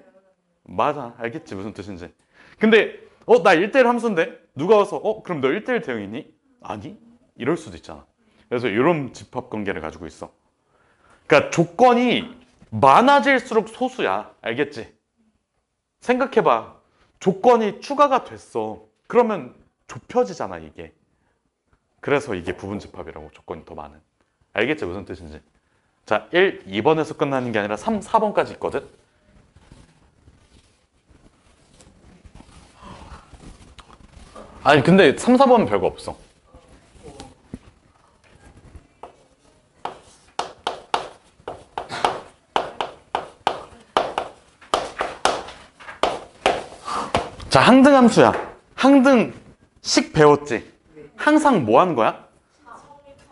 맞아. 알겠지? 무슨 뜻인지. 근데 나 1대1 함수인데 누가 와서 그럼 너 1대1 대응이니? 아니? 이럴 수도 있잖아. 그래서 이런 집합 관계를 가지고 있어. 그러니까 조건이 많아질수록 소수야. 알겠지? 생각해봐. 조건이 추가가 됐어. 그러면 좁혀지잖아, 이게. 그래서 이게 부분집합이라고, 조건이 더 많은. 알겠지? 무슨 뜻인지. 자, 1, 2번에서 끝나는 게 아니라 3, 4번까지 있거든? 아니, 근데 3, 4번은 별거 없어. 자, 항등함수야. 항등식 배웠지? 항상 뭐 하는 거야?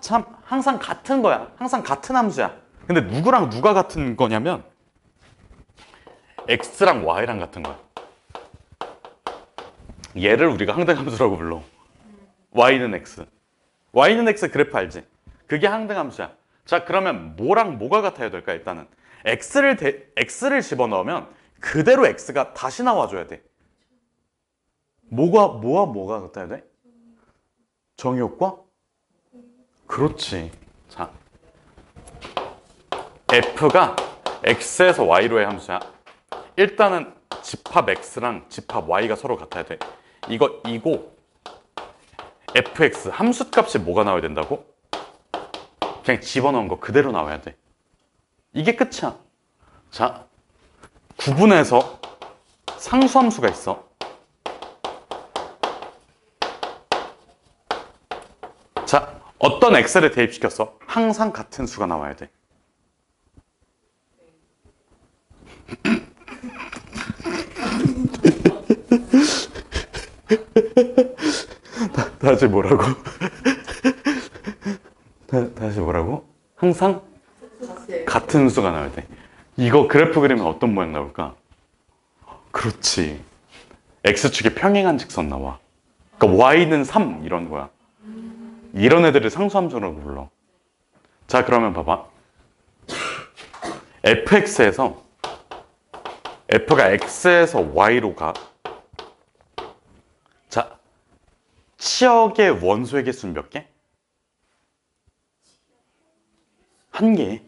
참, 항상 같은 거야. 항상 같은 함수야. 근데 누구랑 누가 같은 거냐면 x랑 y랑 같은 거야. 얘를 우리가 항등함수라고 불러. y는 x. y는 x 그래프 알지? 그게 항등함수야. 자, 그러면 뭐랑 뭐가 같아야 될까? 일단은 x를 집어넣으면 그대로 x가 다시 나와줘야 돼. 뭐가 같아야 돼? 정의역과? 그렇지. 자, f가 x에서 y로의 함수야. 일단은 집합 x랑 집합 y가 서로 같아야 돼. 이거 fx 함수값이 뭐가 나와야 된다고? 그냥 집어넣은 거 그대로 나와야 돼. 이게 끝이야. 자, 구분해서 상수함수가 있어. 자, 어떤 x를 대입시켰어? 항상 같은 수가 나와야 돼. 다시 뭐라고? 다시 뭐라고? 항상 같은 수가 나와야 돼. 이거 그래프 그리면 어떤 모양 나올까? 그렇지. x축에 평행한 직선 나와. 그러니까 y는 3 이런 거야. 이런 애들을 상수함수라고 불러. 자, 그러면 봐봐. fx에서 f가 x에서 y로 가. 자, 치역의 원소의 개수는 몇 개? 한 개.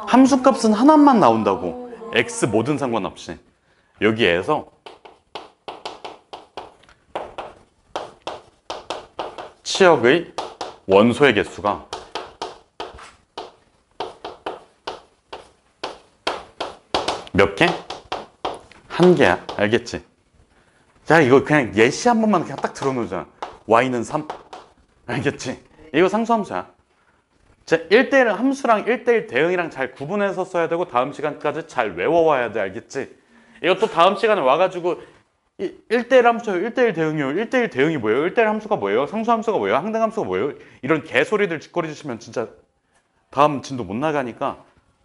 함수값은 하나만 나온다고. x 뭐든 상관없이. 여기에서 치역의 원소의 개수가 몇 개? 한 개야. 알겠지? 자, 이거 그냥 예시 한 번만 그냥 딱 들어놓자. y는 3. 알겠지? 이거 상수함수야. 자, 1대1 함수랑 1대1 대응이랑 잘 구분해서 써야 되고 다음 시간까지 잘 외워와야 돼. 알겠지? 이것도 다음 시간에 와가지고 1대1 함수요, 1대1 대응이요, 1대1 대응이 뭐예요? 1대1 함수가 뭐예요? 상수함수가 뭐예요? 항등함수가 뭐예요? 이런 개소리들 짓거리 주시면 진짜 다음 진도 못 나가니까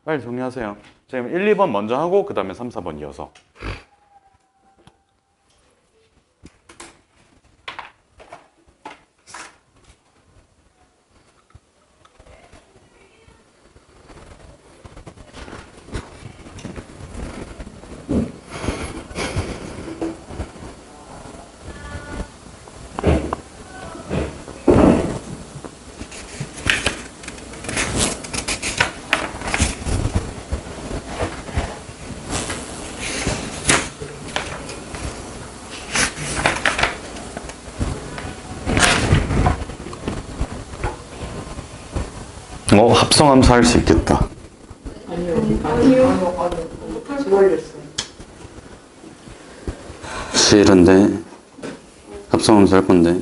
빨리 정리하세요. 지금 1, 2번 먼저 하고 그 다음에 3, 4번 이어서. 합성함수 할 수 있겠다. 아니요. 지원렸어요. 싫은데 합성함수 할 건데.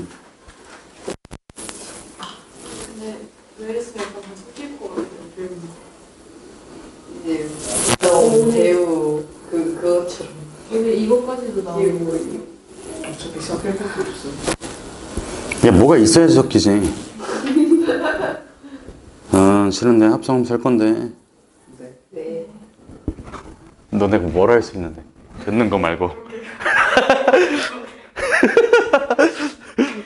근데 왜 했으면 약간 다 섞일 것 같아요. 이제 어떤 배우 그것처럼. 근데 이것까지도 나오고 어차피 섞일 것도 없어. 야, 뭐가 있어야지 섞이지. 싫은데 합성함수 할 건데. 네. 너네 뭘 할 수 있는데? 듣는 거 말고.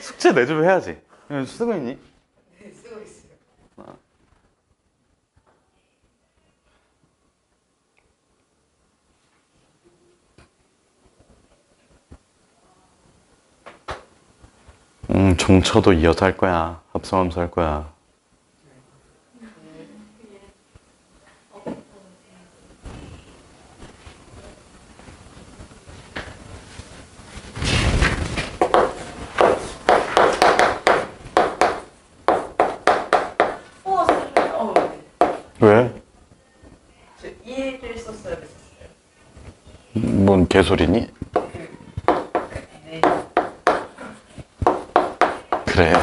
숙제 내주면 해야지. 쓰고 있니? 네, 쓰고 있어요. 정처도 이어서 할 거야. 합성함수 할 거야. 왜? 저 2를 썼어야 됐어요. 뭔 개소리니? 네. 그래.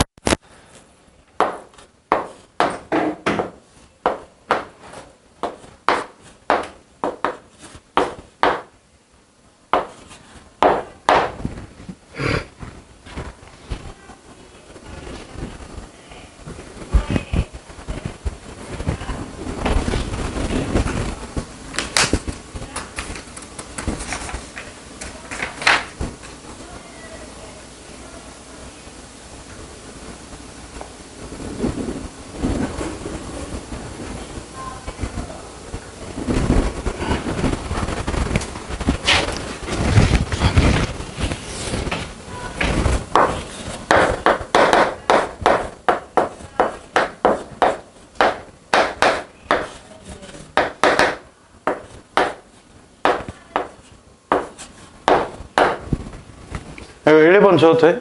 이거 1, 2번 줘도 돼?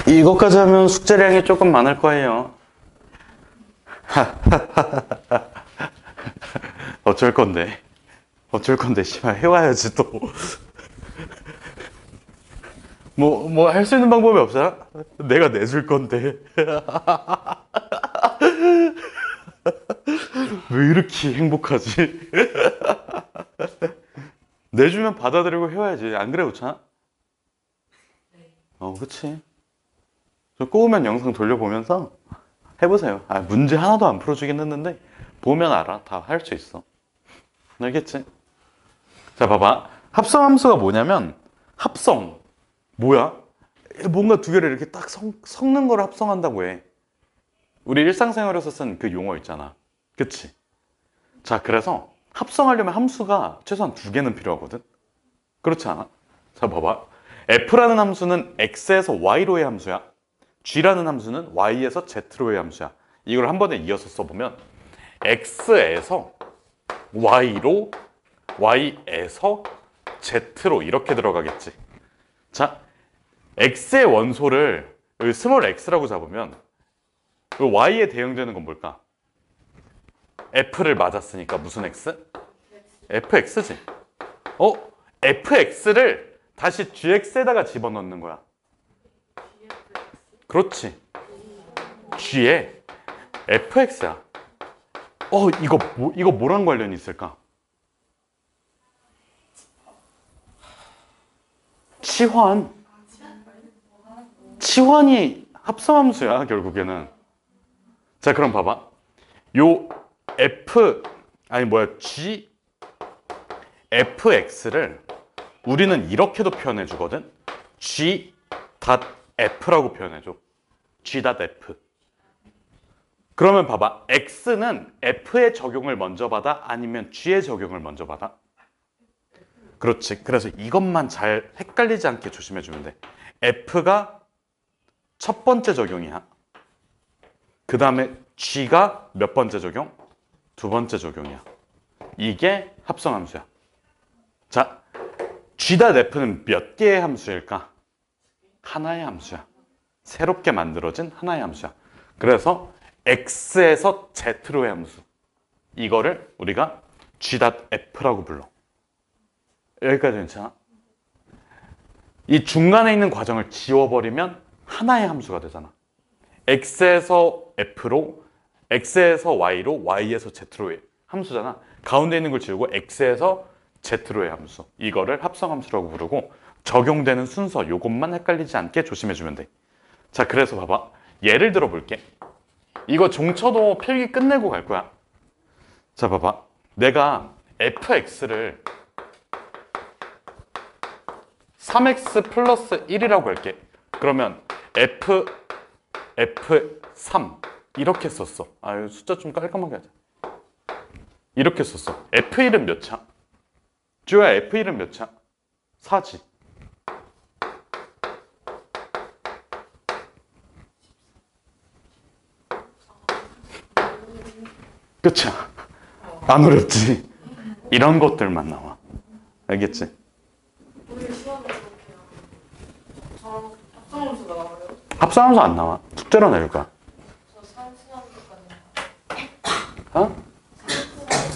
이것까지 하면 숙제량이 조금 많을 거예요. 어쩔 건데. 어쩔 건데, 씨발, 해와야지, 또. 뭐, 할 수 있는 방법이 없잖아? 내가 내줄 건데. 왜 이렇게 행복하지? 내주면 받아들이고 해와야지. 안 그래, 우찬아? 그치. 저 꼬우면 영상 돌려보면서 해보세요. 문제 하나도 안 풀어주긴 했는데, 보면 알아. 다 할 수 있어. 알겠지? 자, 봐봐. 합성함수가 뭐냐면, 합성. 뭐야? 뭔가 두 개를 이렇게 딱 섞는 걸 합성한다고 해. 우리 일상생활에서 쓴 그 용어 있잖아. 그치? 자, 그래서 합성하려면 함수가 최소한 두 개는 필요하거든? 그렇지 않아? 자, 봐봐. f라는 함수는 x에서 y로의 함수야. g라는 함수는 y에서 z로의 함수야. 이걸 한 번에 이어서 써보면 x에서 y로, y에서 z로 이렇게 들어가겠지. 자, x의 원소를 여기 스몰 x라고 잡으면 그 y에 대응되는 건 뭘까? f를 맞았으니까 무슨 x? fx지. fx를 다시 gx에다가 집어넣는 거야. 그렇지. g에 fx야. 이거 뭐랑 관련이 있을까? 치환. 치환이 합성함수야, 결국에는. 자, 그럼 봐봐. 요 g fx를 우리는 이렇게도 표현해 주거든. g.f라고 표현해 줘. g.f. 그러면 봐봐. x는 f의 적용을 먼저 받아? 아니면 g의 적용을 먼저 받아? 그렇지. 그래서 이것만 잘 헷갈리지 않게 조심해 주면 돼. f가 첫 번째 적용이야. 그 다음에 g가 몇 번째 적용? 두 번째 적용이야. 이게 합성함수야. 자, g.f는 몇 개의 함수일까? 하나의 함수야. 새롭게 만들어진 하나의 함수야. 그래서 x에서 z로의 함수. 이거를 우리가 g.f라고 불러. 여기까지 괜찮아? 이 중간에 있는 과정을 지워버리면 하나의 함수가 되잖아. x에서 f로, x에서 y로, y에서 z로의 함수잖아. 가운데 있는 걸 지우고 x에서 z로의 함수. 이거를 합성함수라고 부르고 적용되는 순서 요것만 헷갈리지 않게 조심해주면 돼. 자, 그래서 봐봐. 예를 들어 볼게. 이거 종쳐도 필기 끝내고 갈 거야. 자, 봐봐. 내가 fx를 3x 플러스 1이라고 할게. 그러면 f3 이렇게 썼어. 숫자 좀 깔끔하게 하자. 이렇게 썼어. f1은 몇 차? 주야, f1은 몇 차? 4지. 그치? 안 어렵지? 이런 것들만 나와. 알겠지? 우리 시험에 그렇게요. 합성함수 나와요? 합성함수 안 나와. 숙제로 낼 거야. 저 산수함수 어?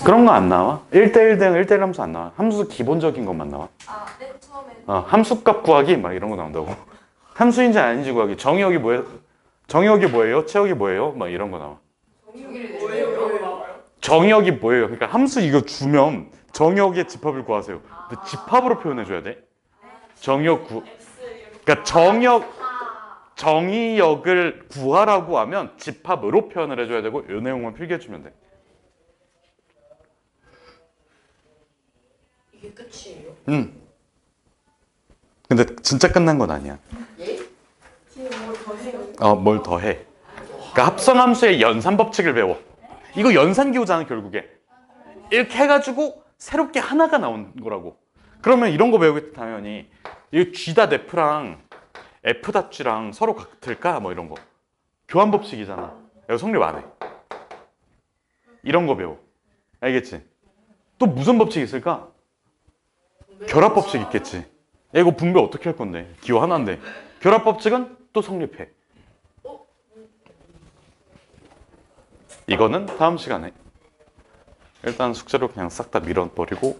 그런 거 안 나와. 1대1 대응, 1대1 함수 안 나와. 함수 기본적인 것만 나와. 네, 처음에. 함수값 구하기 막 이런 거 나온다고. 함수인지 아닌지 구하기. 정의역이 뭐예요? 정의역이 뭐예요? 체역이 뭐예요? 막 이런 거 나와. 정의역이 뭐예요? 그러니까 함수 이거 주면 정의역의 집합을 구하세요. 근데 집합으로 표현해줘야 돼. 정의역 그러니까 정의역을 구하라고 하면 집합으로 표현을 해줘야 되고 이 내용만 필기해주면 돼. 이게 끝이에요? 근데 진짜 끝난 건 아니야. 예? 뒤에 뭘더 해요? 뭘 더 해. 그러니까 합성함수의 연산 법칙을 배워. 이거 연산기호잖아, 결국에. 이렇게 해가지고 새롭게 하나가 나온 거라고. 그러면 이런 거 배우겠다, 당연히. 이 g.f랑 f.g랑 서로 같을까? 뭐 이런 거. 교환 법칙이잖아. 이거 성립 안 해. 이런 거 배워. 알겠지? 또 무슨 법칙이 있을까? 결합 법칙 있겠지. 야, 이거 분배 어떻게 할 건데? 기호 하나인데. 결합 법칙은 또 성립해. 이거는 다음 시간에. 일단 숙제로 그냥 싹 다 밀어버리고